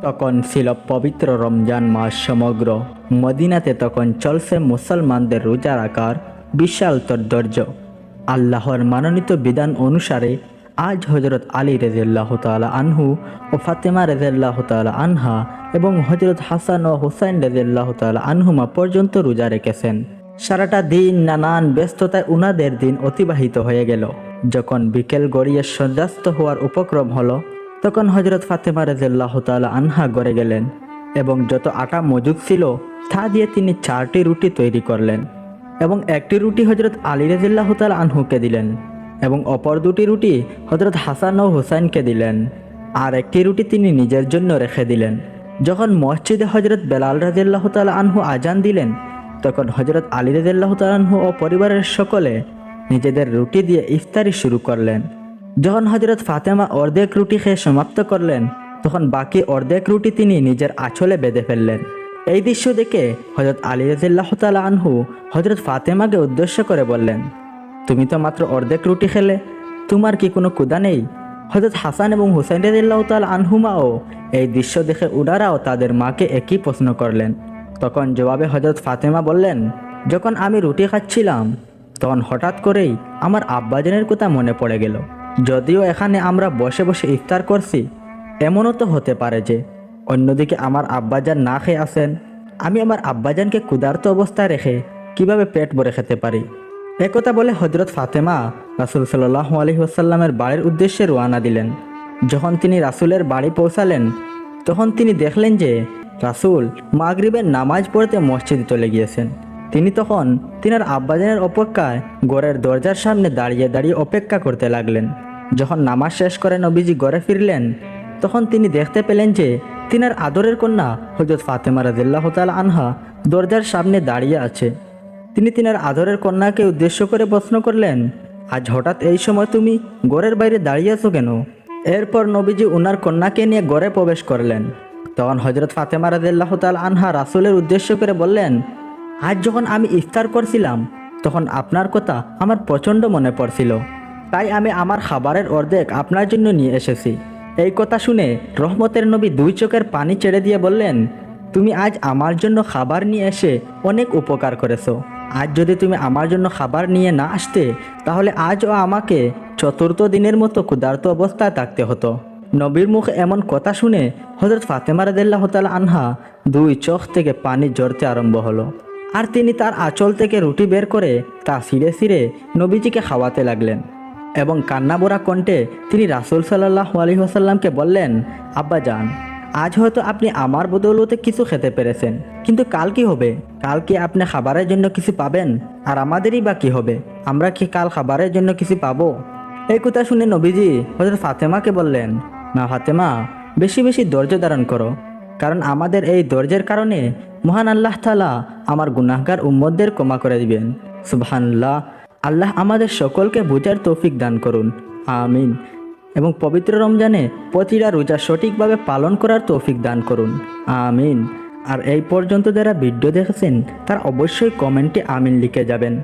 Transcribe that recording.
তখন ছিল পবিত্র রমজান মাস। সমগ্র মদিনাতে তখন চলছে মুসলমানদের রোজা রাখার বিশাল তদ্দর্য। আল্লাহর মনোনীত বিধান অনুসারে আজ হজরত আলী রাদিয়াল্লাহু তাআলা আনহু ও ফাতেমা রাদিয়াল্লাহু তাআলা আনহা এবং হজরত হাসান ও হুসাইন রাদিয়াল্লাহু তাআলা আনহুমা পর্যন্ত রোজা রেখেছেন। সারাটা দিন নানান ব্যস্ততায় উনাদের দিন অতিবাহিত হয়ে গেল। যখন বিকেল গড়িয়ে সূর্যাস্ত হওয়ার উপক্রম হলো, তখন হজরত ফাতেমা রাদিয়াল্লাহু তাআলা আনহা ঘরে গেলেন এবং যত আটা মজুদ ছিল তা দিয়ে তিনি 4টি রুটি তৈরি করলেন এবং একটি রুটি হজরত আলী রাদিয়াল্লাহু তাআলা আনহুকে দিলেন এবং অপর 2টি রুটি হজরত হাসান ও হুসাইনকে দিলেন, আর একটি রুটি তিনি নিজের জন্য রেখে দিলেন। যখন মসজিদে হজরত বেলাল রাদিয়াল্লাহু তাআলা আনহু আজান দিলেন, তখন হজরত আলী রাদিয়াল্লাহু তাআলা আনহু ও পরিবারের সকলে নিজেদের রুটি দিয়ে ইফতারি শুরু করলেন। যখন হজরত ফাতেমা অর্ধেক রুটি খেয়ে সমাপ্ত করলেন, তখন বাকি অর্ধেক রুটি তিনি নিজের আঁচলে বেঁধে ফেললেন। এই দৃশ্য দেখে হজরত আলী রাদিয়াল্লাহু তাআলা আনহু হজরত ফাতেমাকে উদ্দেশ্য করে বললেন, তুমি তো মাত্র অর্ধেক রুটি খেলে, তোমার কি কোনো ক্ষুধা নেই? হজরত হাসান এবং হুসাইন রাদিয়াল্লাহু তাআলা আনহুমাও এই দৃশ্য দেখে উনারাও তাদের মাকে একই প্রশ্ন করলেন। তখন জবাবে হজরত ফাতেমা বললেন, যখন আমি রুটি খাচ্ছিলাম তখন হঠাৎ করেই আমার আব্বাজানের কথা মনে পড়ে গেল। যদিও এখানে আমরা বসে বসে ইফতার করছি, এমনও তো হতে পারে যে অন্যদিকে আমার আব্বাজান না খেয়ে আসেন। আমি আমার আব্বাজানকে ক্ষুধার্ত অবস্থায় রেখে কিভাবে পেট ভরে খেতে পারি? একথা বলে হজরত ফাতেমা রাসূল সাল্লাল্লাহু আলাইহি ওয়াসাল্লামের বাড়ির উদ্দেশ্যে রওনা দিলেন। যখন তিনি রাসূলের বাড়ি পৌঁছালেন, তখন তিনি দেখলেন যে রাসূল মাগরিবের নামাজ পড়তে মসজিদে চলে গিয়েছেন। তিনি তখন তিনার আব্বাজানের অপেক্ষায় ঘরের দরজার সামনে দাঁড়িয়ে দাঁড়িয়ে অপেক্ষা করতে লাগলেন। যখন নামাজ শেষ করে নবীজি ঘরে ফিরলেন, তখন তিনি দেখতে পেলেন যে তিনার আদরের কন্যা হযরত ফাতেমা রাদিয়াল্লাহু তাআলা আনহা দরজার সামনে দাঁড়িয়ে আছে। তিনি তিনার আদরের কন্যাকে উদ্দেশ্য করে প্রশ্ন করলেন, আজ হঠাৎ এই সময় তুমি ঘরের বাইরে দাঁড়িয়ে আছো কেন? এরপর নবীজি উনার কন্যাকে নিয়ে ঘরে প্রবেশ করলেন। তখন হযরত ফাতেমা রাদিয়াল্লাহু তাআলা আনহা রাসূলের উদ্দেশ্য করে বললেন, আজ যখন আমি ইফতার করছিলাম তখন আপনার কথা আমার প্রচণ্ড মনে পড়ছিল, তাই আমি আমার খাবারের অর্ধেক আপনার জন্য নিয়ে এসেছি। এই কথা শুনে রহমতের নবী 2 চোখের পানি ছেড়ে দিয়ে বললেন, তুমি আজ আমার জন্য খাবার নিয়ে এসে অনেক উপকার করেছো। আজ যদি তুমি আমার জন্য খাবার নিয়ে না আসতে, তাহলে আজও আমাকে 4th দিনের মতো ক্ষুধার্ত অবস্থায় থাকতে হতো। নবীর মুখে এমন কথা শুনে হযরত ফাতেমা রাদিয়াল্লাহু তাআলা আনহা 2 চোখ থেকে পানি ঝরতে আরম্ভ হলো, আর তিনি তার আঁচল থেকে রুটি বের করে তা ছিঁড়ে ছিঁড়ে নবীজিকে খাওয়াতে লাগলেন এবং কান্নাভরা কণ্ঠে তিনি রাসূল সাল্লাল্লাহু আলাইহি ওয়াসাল্লামকে বললেন, আব্বাজান, আজ হয়তো আপনি আমার বদৌলতে কিছু খেতে পেরেছেন, কিন্তু কাল কি হবে? কাল কি আপনি খাবারের জন্য কিছু পাবেন? আর আমাদেরই বা কি হবে? আমরা কি কাল খাবারের জন্য কিছু পাবো? এই কথা শুনে নবীজি হযরত ফাতেমাকে বললেন, না ফাতেমা, বেশি বেশি ধৈর্য ধারণ করো, কারণ আমাদের এই ধৈর্যের কারণে মহান আল্লাহ তাআলা আমার গুনাহগার উম্মতদের ক্ষমা করে দিবেন। সুবহানাল্লাহ। আল্লাহ আমাদের সকলকে বুঝার তৌফিক দান করুন, আমিন। এবং পবিত্র রমজানে প্রতিটা রোজা সঠিকভাবে পালন করার তৌফিক দান করুন, আমিন। আর এই পর্যন্ত যারা ভিডিও দেখেছেন তারা অবশ্যই কমেন্টে আমিন লিখে যাবেন।